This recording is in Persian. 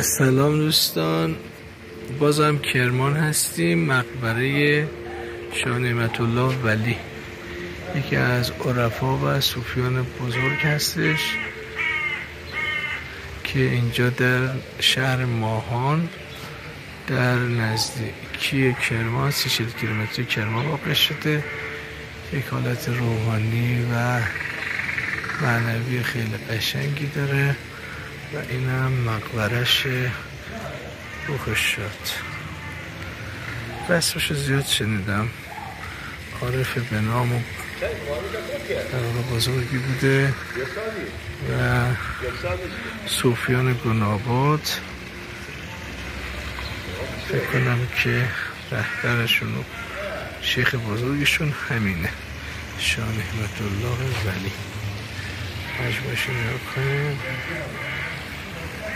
سلام دوستان، بازم کرمان هستیم. مقبره شاه نعمت الله ولی یکی از عرفا و صوفیان بزرگ هستش که اینجا در شهر ماهان در نزدیکی کرمان 30 کیلومتری کرمان واقع شده. یک حالت روحانی و معنوی خیلی قشنگی داره و اینم مقبرش روحش شد. اسمش زیاد شنیدم، عارف به نام و بزرگی بوده و صوفیان گناباد فکر کنم که رهبرشون و شیخ بزرگشون همینه، شاه نعمت الله ولی. مجموعش رو نگاه کنیم.